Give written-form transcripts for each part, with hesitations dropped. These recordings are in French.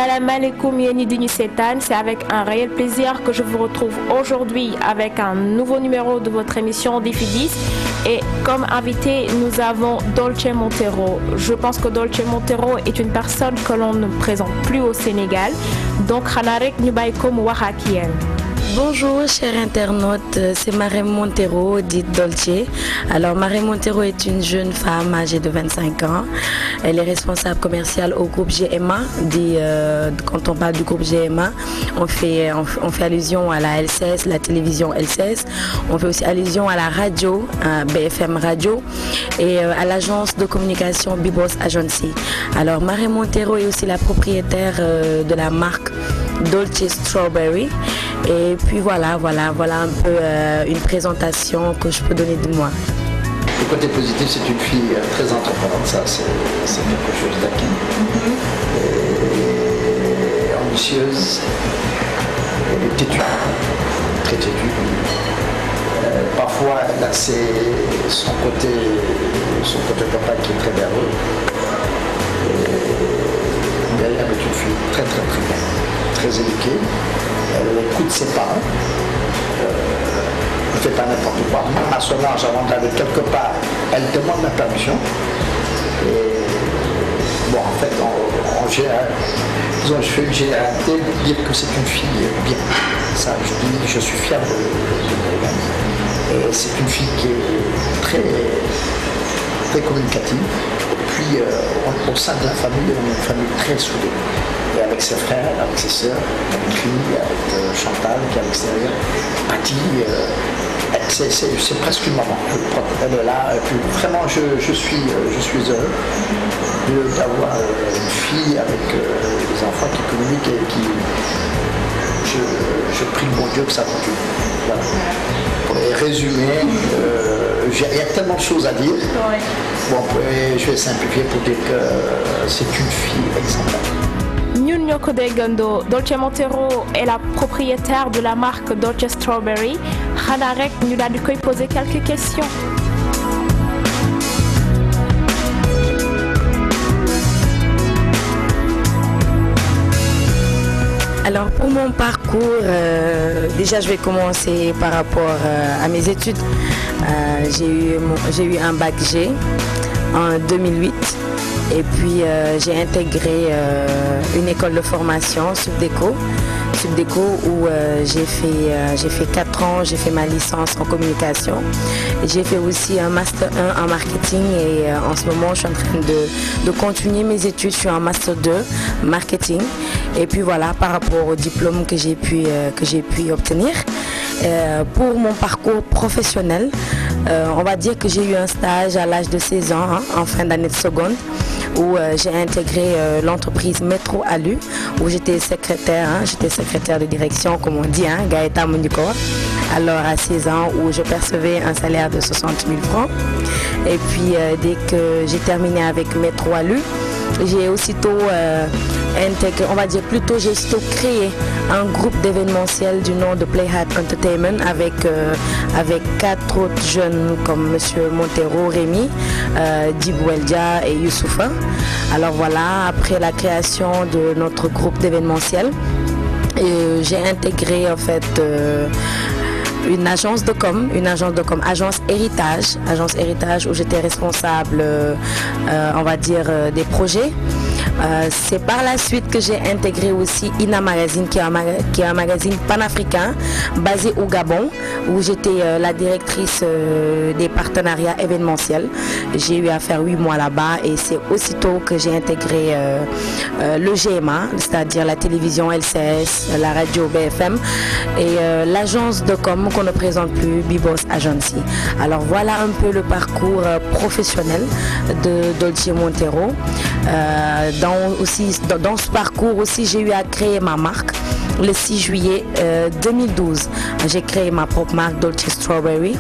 Salam alaikum yeni duñu seetaan, c'est avec un réel plaisir que je vous retrouve aujourd'hui avec un nouveau numéro de votre émission Défi 10 et comme invité nous avons Dolce Montero. Je pense que Dolce Montero est une personne que l'on ne présente plus au Sénégal, donc xanaa rek ñu bàyyi ko mu wax ak yéen. Bonjour chers internautes, c'est Marème Montero, dite Dolce. Alors Marème Montero est une jeune femme âgée de 25 ans. Elle est responsable commerciale au groupe GMA. Quand on parle du groupe GMA, on fait allusion à la L16, la télévision L16. On fait aussi allusion à la radio, à BFM Radio et à l'agence de communication Bibos Agency. Alors Marème Montero est aussi la propriétaire de la marque Dolce Strawberry. Et puis voilà un peu une présentation que je peux donner de moi. Le côté positif, c'est une fille très entreprenante, ça c'est quelque chose d'acquis. Et ambitieuse, et têtue, très têtue. Parfois, elle a son côté papa qui est très nerveux. Mais elle est une fille très très éduquée. Elle écoute ses parents, elle ne fait pas n'importe quoi. Même à son âge, avant d'aller quelque part, elle demande la permission. Et bon, en fait, j'ai fait une généralité de dire que c'est une fille bien. Ça, je suis fier de elle. Et c'est une fille qui est très communicative. Et puis, au sein de la famille, on est une famille très soudée. Et avec ses frères, avec ses sœurs, avec lui, avec Chantal qui est à l'extérieur, Patty, c'est presque une maman. Elle est là, et puis vraiment je suis heureux d'avoir une fille avec des enfants qui communiquent et qui... Je prie le bon Dieu que ça continue. Voilà. Pour les résumer, il y a tellement de choses à dire. Ouais. Bon, je vais simplifier pour dire que c'est une fille exemplaire. Ñun ñoo ko déggandoo, Dolce Montero est la propriétaire de la marque Dolce Strawberry. Xanaa rek ñu daal di koy poser quelques questions. Alors pour mon parcours, déjà je vais commencer par rapport à mes études. J'ai eu un bac G en 2008. Et puis j'ai intégré une école de formation, Subdeco où j'ai fait 4 ans, j'ai fait ma licence en communication. J'ai fait aussi un master 1 en marketing et en ce moment je suis en train de continuer mes études, je suis en master 2 marketing. Et puis voilà, par rapport au diplôme que j'ai pu obtenir. Pour mon parcours professionnel, on va dire que j'ai eu un stage à l'âge de 16 ans, en fin d'année de seconde, où j'ai intégré l'entreprise Métro Alu, où j'étais secrétaire de direction, comme on dit, Gaëta Mondiko. Alors à 16 ans, où je percevais un salaire de 60 000 francs. Et puis dès que j'ai terminé avec Métro Alu, j'ai aussitôt intégré, on va dire plutôt, j'ai aussitôt créé un groupe d'événementiel du nom de Playhat Entertainment avec 4 autres jeunes comme Monsieur Montero, Rémi, Dibou Eldia et Youssoufa. Alors voilà, après la création de notre groupe d'événementiel, j'ai intégré en fait une agence de com, agence héritage où j'étais responsable, on va dire, des projets. C'est par la suite que j'ai intégré aussi Ina Magazine, qui est un magazine panafricain basé au Gabon, où j'étais la directrice des partenariats événementiels. J'ai eu à faire 8 mois là-bas et c'est aussitôt que j'ai intégré le GMA, c'est-à-dire la télévision L16, la radio BFM et l'agence de com qu'on ne présente plus, Bibos Agency. Alors voilà un peu le parcours professionnel de Dolce Montero. Dans ce parcours aussi, j'ai eu à créer ma marque le 6 juillet 2012. J'ai créé ma propre marque Dolce Strawberry.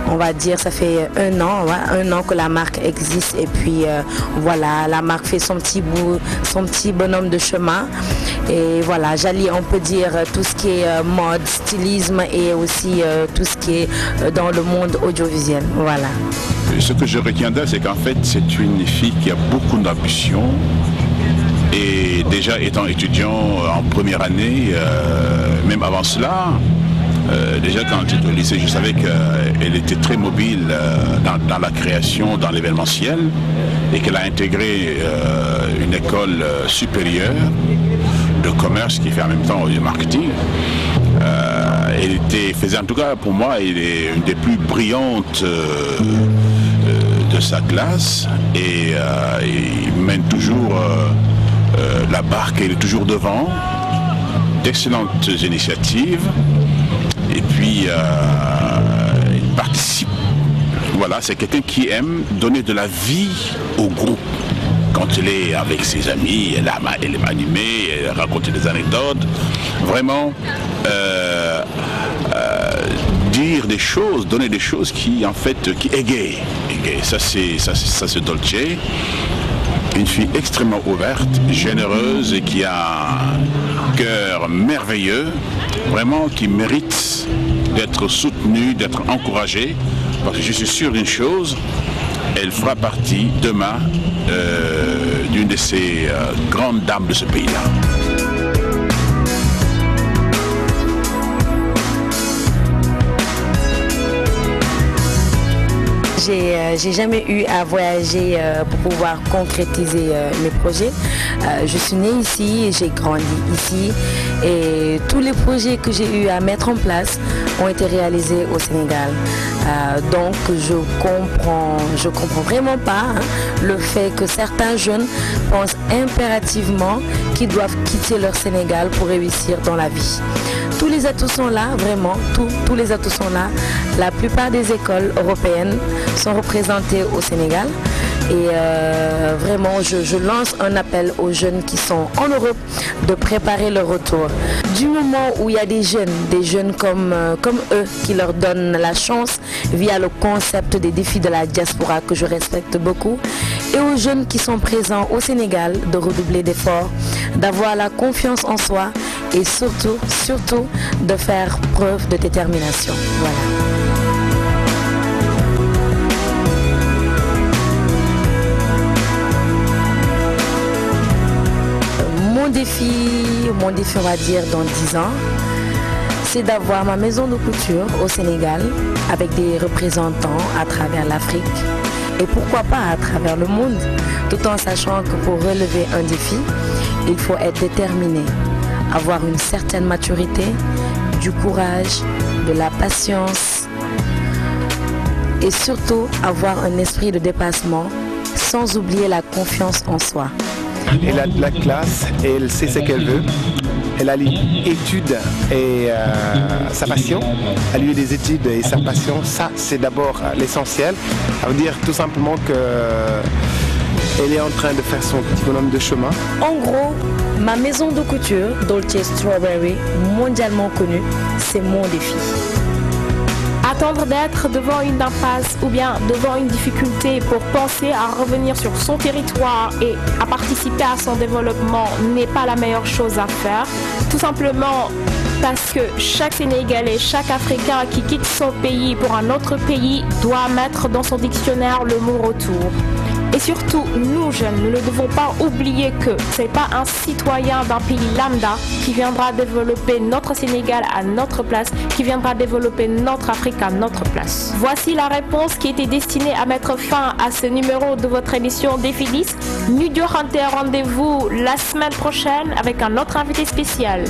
On va dire ça fait un an que la marque existe et puis voilà, la marque fait son petit bonhomme de chemin et voilà, j'allie, on peut dire, tout ce qui est mode, stylisme et aussi tout ce qui est dans le monde audiovisuel. Voilà. Ce que je retiens d'elle, c'est qu'en fait c'est une fille qui a beaucoup d'ambition et déjà étant étudiant en première année, même avant cela, déjà quand j'étais au lycée, je savais qu'elle était très mobile dans la création, dans l'événementiel, et qu'elle a intégré une école supérieure de commerce qui fait en même temps du marketing. Elle faisait en tout cas pour moi, elle est une des plus brillantes de sa classe, et il mène toujours la barque, elle est toujours devant, d'excellentes initiatives, et puis il participe. Voilà, c'est quelqu'un qui aime donner de la vie au groupe. Quand elle est avec ses amis, elle aime animer, elle raconte des anecdotes. Vraiment, dire des choses, donner des choses qui en fait qui égayent. Ça c'est Dolce, une fille extrêmement ouverte, généreuse et qui a un cœur merveilleux, vraiment qui mérite d'être soutenue, d'être encouragée, parce que je suis sûr d'une chose, elle fera partie demain d'une de ces grandes dames de ce pays-là. J'ai jamais eu à voyager pour pouvoir concrétiser mes projets. Je suis née ici et j'ai grandi ici, et tous les projets que j'ai eu à mettre en place ont été réalisés au Sénégal. Donc je comprends vraiment pas le fait que certains jeunes pensent impérativement qu'ils doivent quitter leur Sénégal pour réussir dans la vie. Tous les atouts sont là, vraiment, tous les atouts sont là. La plupart des écoles européennes sont représentées au Sénégal. Et vraiment, je lance un appel aux jeunes qui sont en Europe de préparer leur retour. Du moment où il y a des jeunes comme eux qui leur donnent la chance via le concept des défis de la diaspora que je respecte beaucoup, et aux jeunes qui sont présents au Sénégal de redoubler d'efforts, d'avoir la confiance en soi et surtout de faire preuve de détermination. Voilà. Mon défi, on va dire dans 10 ans, c'est d'avoir ma maison de couture au Sénégal avec des représentants à travers l'Afrique et pourquoi pas à travers le monde, tout en sachant que pour relever un défi, il faut être déterminé, avoir une certaine maturité, du courage, de la patience et surtout avoir un esprit de dépassement sans oublier la confiance en soi. Elle a de la classe et elle sait ce qu'elle veut. Elle a l'étude et sa passion. Elle a eu des études et sa passion. Ça, c'est d'abord l'essentiel. Ça veut dire tout simplement qu'elle est en train de faire son petit bonhomme de chemin. En gros, ma maison de couture, Dolce Strawberry, mondialement connue, c'est mon défi. Attendre d'être devant une impasse ou bien devant une difficulté pour penser à revenir sur son territoire et à participer à son développement n'est pas la meilleure chose à faire. Tout simplement parce que chaque Sénégalais, chaque Africain qui quitte son pays pour un autre pays doit mettre dans son dictionnaire le mot retour. Et surtout, nous jeunes, nous ne devons pas oublier que ce n'est pas un citoyen d'un pays lambda qui viendra développer notre Sénégal à notre place, qui viendra développer notre Afrique à notre place. Voici la réponse qui était destinée à mettre fin à ce numéro de votre émission Défi 10. Nous aurons rendez-vous la semaine prochaine avec un autre invité spécial.